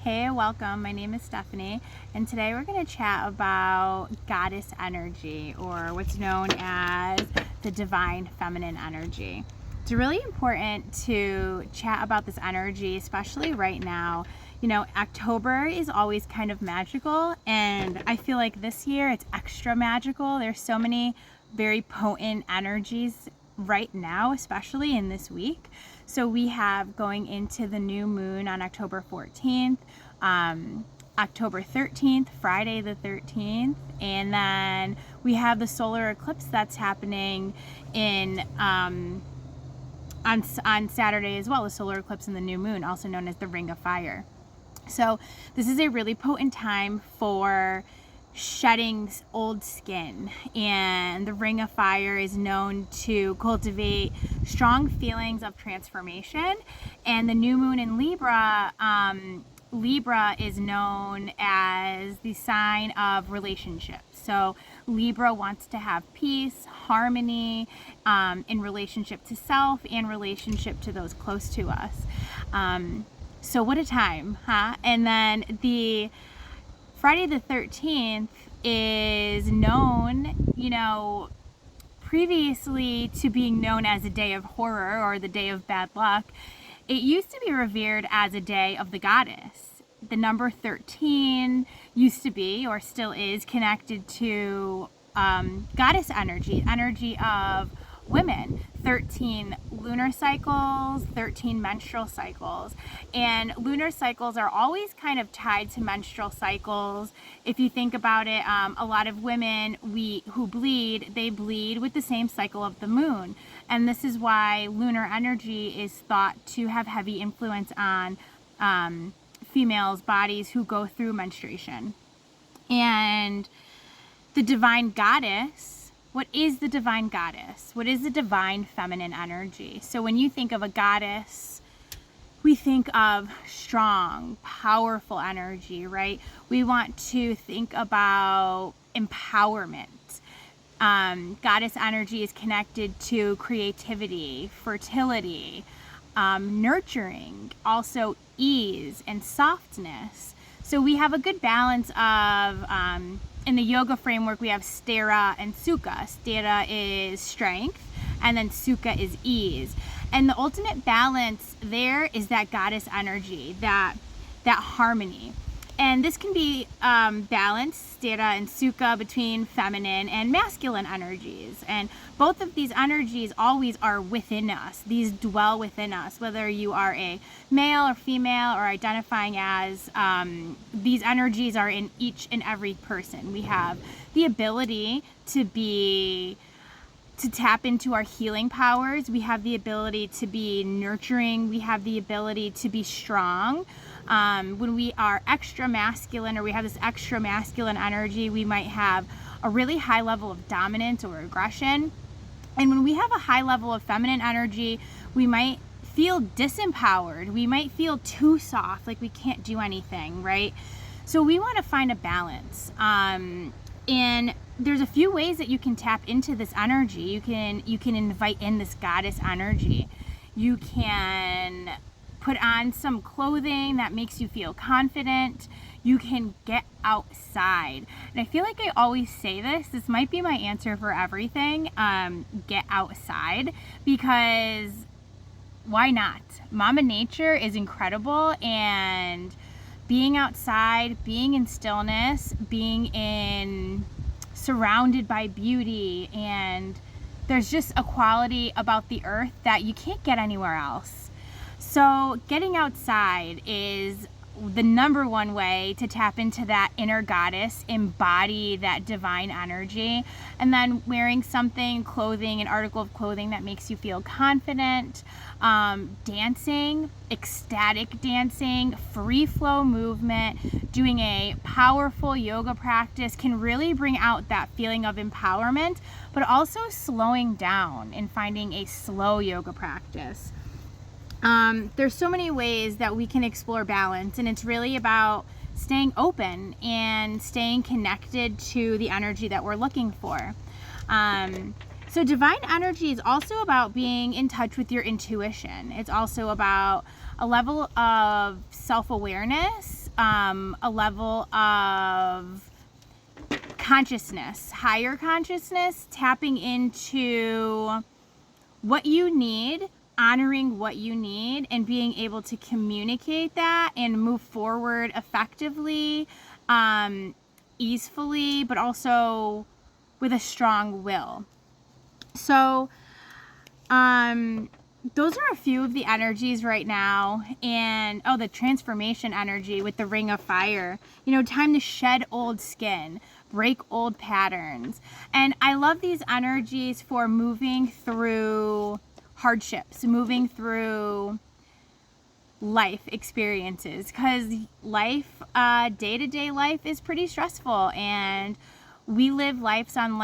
Hey, welcome. My name is Stephanie, and today we're going to chat about goddess energy, or what's known as the divine feminine energy. It's really important to chat about this energy, especially right now. You know, October is always kind of magical, and I feel like this year it's extra magical. There's so many very potent energies right now, especially in this week. So we have going into the new moon on October 14th, October 13th, Friday the 13th, and then we have the solar eclipse that's happening in on Saturday as well, the solar eclipse and the new moon, also known as the Ring of Fire. So this is a really potent time for shedding old skin, and the Ring of Fire is known to cultivate strong feelings of transformation. And the new moon in Libra, Libra is known as the sign of relationships. So Libra wants to have peace, harmony, in relationship to self and relationship to those close to us. So what a time, huh? And then the Friday the 13th is known, previously to being known as a day of horror or the day of bad luck. It used to be revered as a day of the goddess. The number 13 used to be, or still is, connected to goddess energy of women. 13 lunar cycles, 13 menstrual cycles. And lunar cycles are always kind of tied to menstrual cycles. If you think about it, a lot of women who bleed, they bleed with the same cycle of the moon. And this is why lunar energy is thought to have heavy influence on females' bodies who go through menstruation. And the divine goddess, what is the divine goddess? What is the divine feminine energy? So when you think of a goddess, we think of strong, powerful energy, right? We want to think about empowerment. Goddess energy is connected to creativity, fertility, nurturing, also ease and softness. So we have a good balance of, in the yoga framework, we have Sthira and Sukha. Sthira is strength, and then Sukha is ease. And the ultimate balance there is that goddess energy, that harmony. And this can be balanced, Sthira and Sukha, between feminine and masculine energies. And both of these energies always are within us. These dwell within us, whether you are a male or female or identifying as, these energies are in each and every person. We have the ability to tap into our healing powers. We have the ability to be nurturing. We have the ability to be strong. When we are extra masculine, or we have this extra masculine energy, we might have a really high level of dominance or aggression. And when we have a high level of feminine energy, we might feel disempowered. We might feel too soft, like we can't do anything, right? So we want to find a balance. And there's a few ways that you can tap into this energy. You can invite in this goddess energy. You can put on some clothing that makes you feel confident. You can get outside. And I feel like I always say this might be my answer for everything. Get outside, because why not? Mama Nature is incredible, and being outside, being in stillness, surrounded by beauty, and there's just a quality about the earth that you can't get anywhere else. So getting outside is the number one way to tap into that inner goddess, embody that divine energy. And then wearing an article of clothing that makes you feel confident, dancing, ecstatic dancing, free flow movement, doing a powerful yoga practice can really bring out that feeling of empowerment, but also slowing down and finding a slow yoga practice. There's so many ways that we can explore balance, and it's really about staying open and staying connected to the energy that we're looking for. So divine energy is also about being in touch with your intuition. It's also about a level of self-awareness a level of consciousness, higher consciousness, tapping into what you need, honoring what you need, and being able to communicate that and move forward effectively, easily, but also with a strong will. So, those are a few of the energies right now. And the transformation energy with the Ring of Fire, time to shed old skin, break old patterns. And I love these energies for moving through hardships, moving through life experiences, because life, day-to-day life is pretty stressful, and we live life on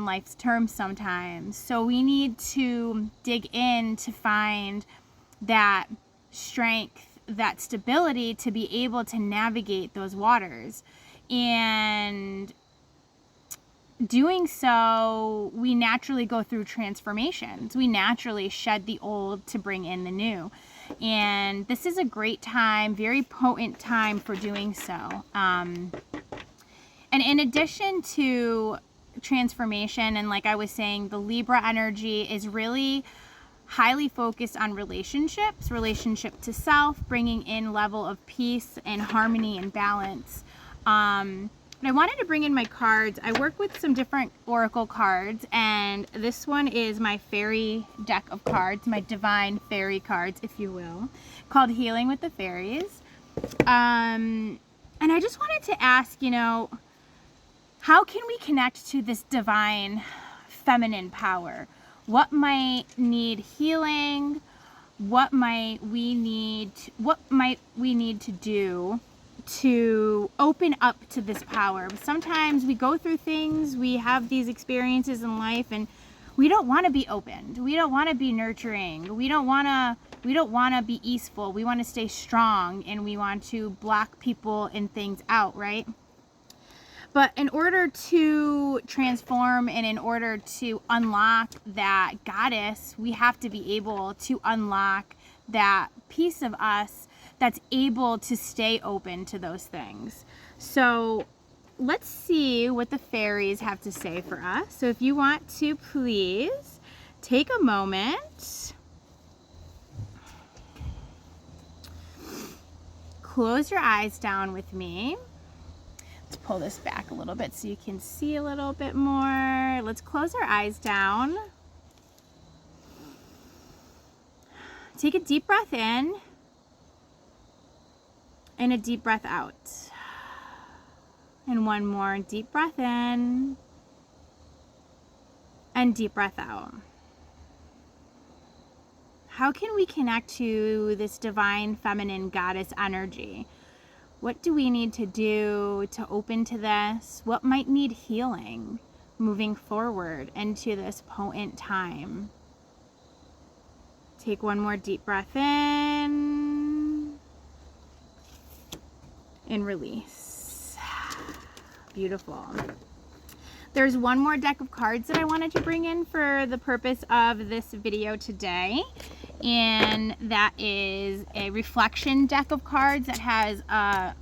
life's terms sometimes. So we need to dig in to find that strength, that stability to be able to navigate those waters. And doing so, we naturally go through transformations. We naturally shed the old to bring in the new. And this is a great time, very potent time for doing so. And in addition to transformation, and like I was saying, the Libra energy is really highly focused on relationships, relationship to self, bringing in level of peace and harmony and balance. But I wanted to bring in my cards. I work with some different oracle cards, and this one is my fairy deck of cards, my divine fairy cards, if you will, called Healing with the Fairies. And I just wanted to ask, how can we connect to this divine feminine power? What might need healing? What might we need to do to open up to this power? Sometimes we go through things, we have these experiences in life, and we don't want to be opened. We don't want to be nurturing. We don't want to be easeful. We want to stay strong, and we want to block people and things out, right? But in order to transform and in order to unlock that goddess, we have to be able to unlock that piece of us that's able to stay open to those things. So let's see what the fairies have to say for us. So if you want to, please take a moment, close your eyes down with me. Let's pull this back a little bit so you can see a little bit more. Let's close our eyes down. Take a deep breath in and a deep breath out. And one more deep breath in and deep breath out. How can we connect to this divine feminine goddess energy? What do we need to do to open to this? What might need healing moving forward into this potent time? Take one more deep breath in and release. Beautiful. There's one more deck of cards that I wanted to bring in for the purpose of this video today, and that is a reflection deck of cards that has a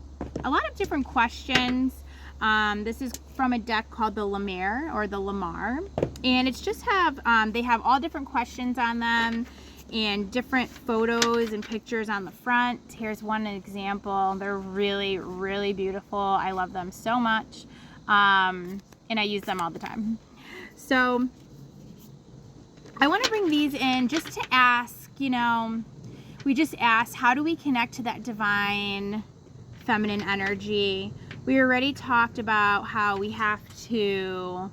lot of different questions. This is from a deck called the Lamar, or the Lamar, and it's just they have all different questions on them and different photos and pictures on the front. Here's one example. They're really, really beautiful. I love them so much. And I use them all the time. So I want to bring these in just to ask, we just asked, how do we connect to that divine feminine energy? We already talked about how we have to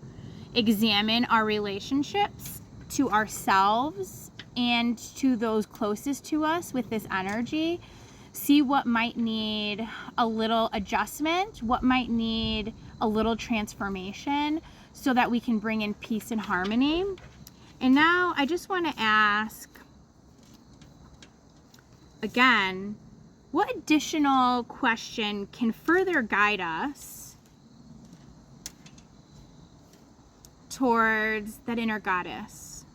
examine our relationships to ourselves and to those closest to us with this energy. See what might need a little adjustment, what might need a little transformation, so that we can bring in peace and harmony. And now I just want to ask, again, what additional question can further guide us towards that inner goddess?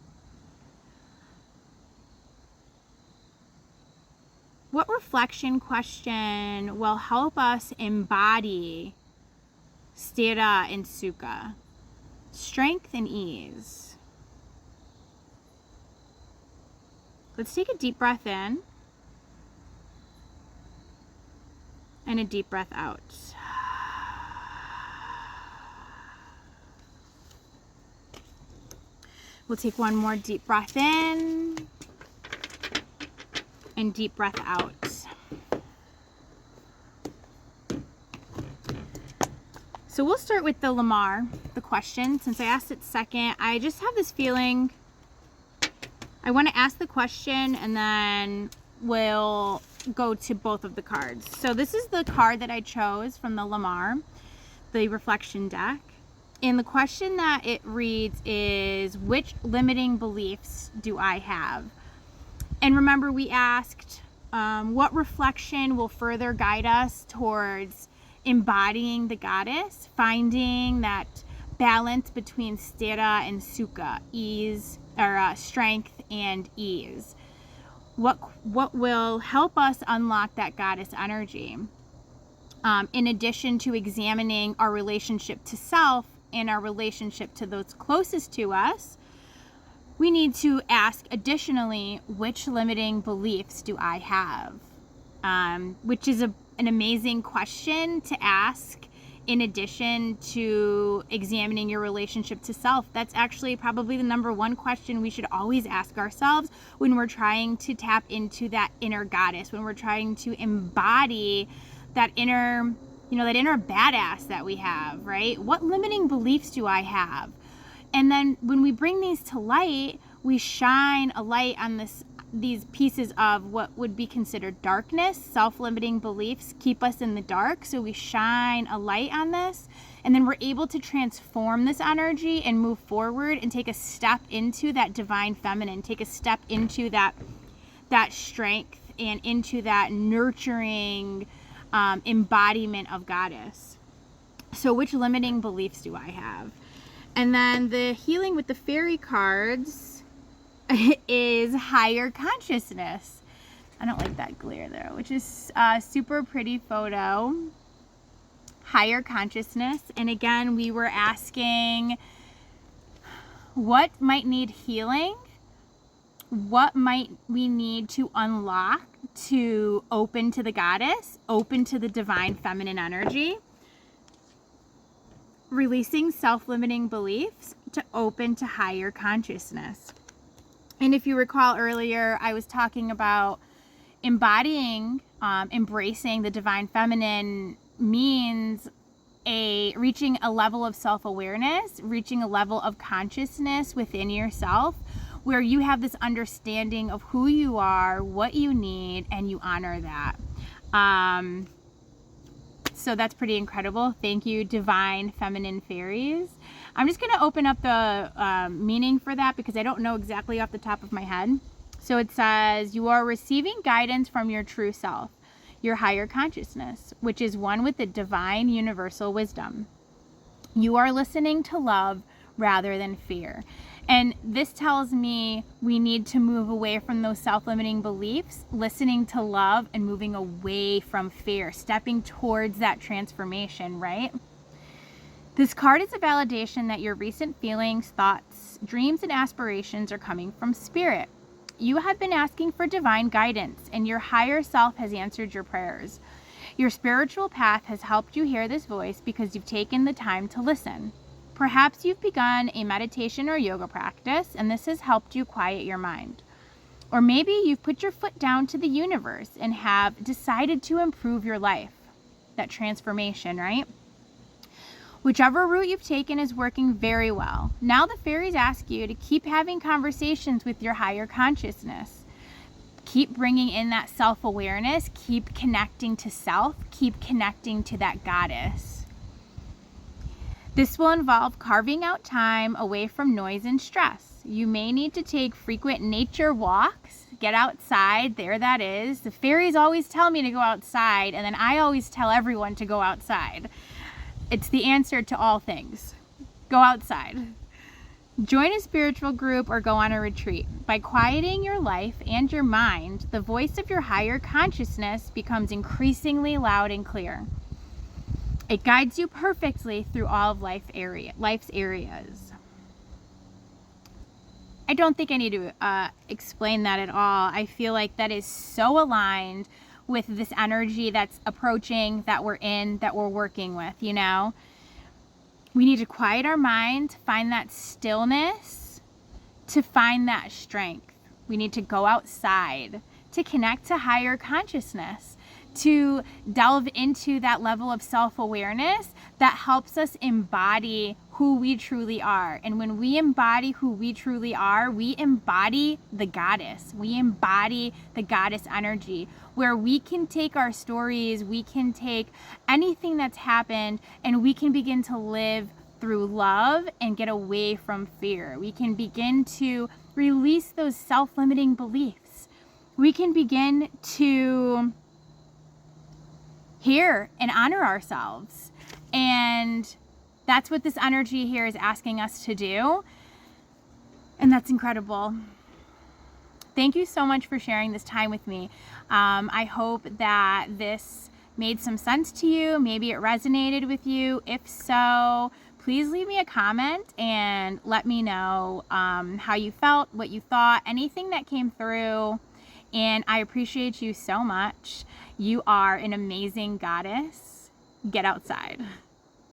What reflection question will help us embody sthira and sukha? Strength and ease. Let's take a deep breath in and a deep breath out. We'll take one more deep breath in and deep breath out. So we'll start with the Lamar, the question. Since I asked it second, I just have this feeling I want to ask the question and then we'll go to both of the cards. So this is the card that I chose from the Lamar, the reflection deck. And the question that it reads is, which limiting beliefs do I have? And remember, we asked what reflection will further guide us towards embodying the goddess, finding that balance between sthira and sukha, ease or strength and ease. What will help us unlock that goddess energy? In addition to examining our relationship to self and our relationship to those closest to us, we need to ask additionally, which limiting beliefs do I have? Which is an amazing question to ask in addition to examining your relationship to self. That's actually probably the number one question we should always ask ourselves when we're trying to tap into that inner goddess, when we're trying to embody that inner, that inner badass that we have, right? What limiting beliefs do I have? And then when we bring these to light, we shine a light on these pieces of what would be considered darkness. Self-limiting beliefs keep us in the dark. So we shine a light on this, and then we're able to transform this energy and move forward and take a step into that divine feminine, take a step into that strength and into that nurturing embodiment of goddess. So which limiting beliefs do I have? And then the healing with the fairy cards is higher consciousness. I don't like that glare there, which is a super pretty photo. Higher consciousness. And again, we were asking what might need healing? What might we need to unlock to open to the goddess, open to the divine feminine energy? Releasing self-limiting beliefs to open to higher consciousness. And if you recall earlier, I was talking about embodying, embracing the divine feminine means reaching a level of self-awareness, reaching a level of consciousness within yourself, where you have this understanding of who you are, what you need, and you honor that. So that's pretty incredible. Thank you, divine feminine fairies. I'm just going to open up the meaning for that because I don't know exactly off the top of my head. So it says, you are receiving guidance from your true self, your higher consciousness, which is one with the divine universal wisdom. You are listening to love rather than fear. And this tells me we need to move away from those self-limiting beliefs, listening to love and moving away from fear, stepping towards that transformation, right? This card is a validation that your recent feelings, thoughts, dreams, and aspirations are coming from spirit. You have been asking for divine guidance, and your higher self has answered your prayers. Your spiritual path has helped you hear this voice because you've taken the time to listen. Perhaps you've begun a meditation or yoga practice, and this has helped you quiet your mind. Or maybe you've put your foot down to the universe and have decided to improve your life. That transformation, right? Whichever route you've taken is working very well. Now the fairies ask you to keep having conversations with your higher consciousness. Keep bringing in that self-awareness. Keep connecting to self. Keep connecting to that goddess. This will involve carving out time away from noise and stress. You may need to take frequent nature walks. Get outside. There that is. The fairies always tell me to go outside, and then I always tell everyone to go outside. It's the answer to all things. Go outside. Join a spiritual group or go on a retreat. By quieting your life and your mind, the voice of your higher consciousness becomes increasingly loud and clear. It guides you perfectly through all of life's areas. I don't think I need to explain that at all. I feel like that is so aligned with this energy that's approaching, that we're in, that we're working with, you know? We need to quiet our mind, find that stillness, to find that strength. We need to go outside to connect to higher consciousness, to delve into that level of self-awareness that helps us embody who we truly are. And when we embody who we truly are, we embody the goddess. We embody the goddess energy, where we can take our stories, we can take anything that's happened, and we can begin to live through love and get away from fear. We can begin to release those self-limiting beliefs. We can begin to hear and honor ourselves. And that's what this energy here is asking us to do. And that's incredible. Thank you so much for sharing this time with me. I hope that this made some sense to you. Maybe it resonated with you. If so, please leave me a comment and let me know how you felt, what you thought, anything that came through. And I appreciate you so much. You are an amazing goddess. Get outside.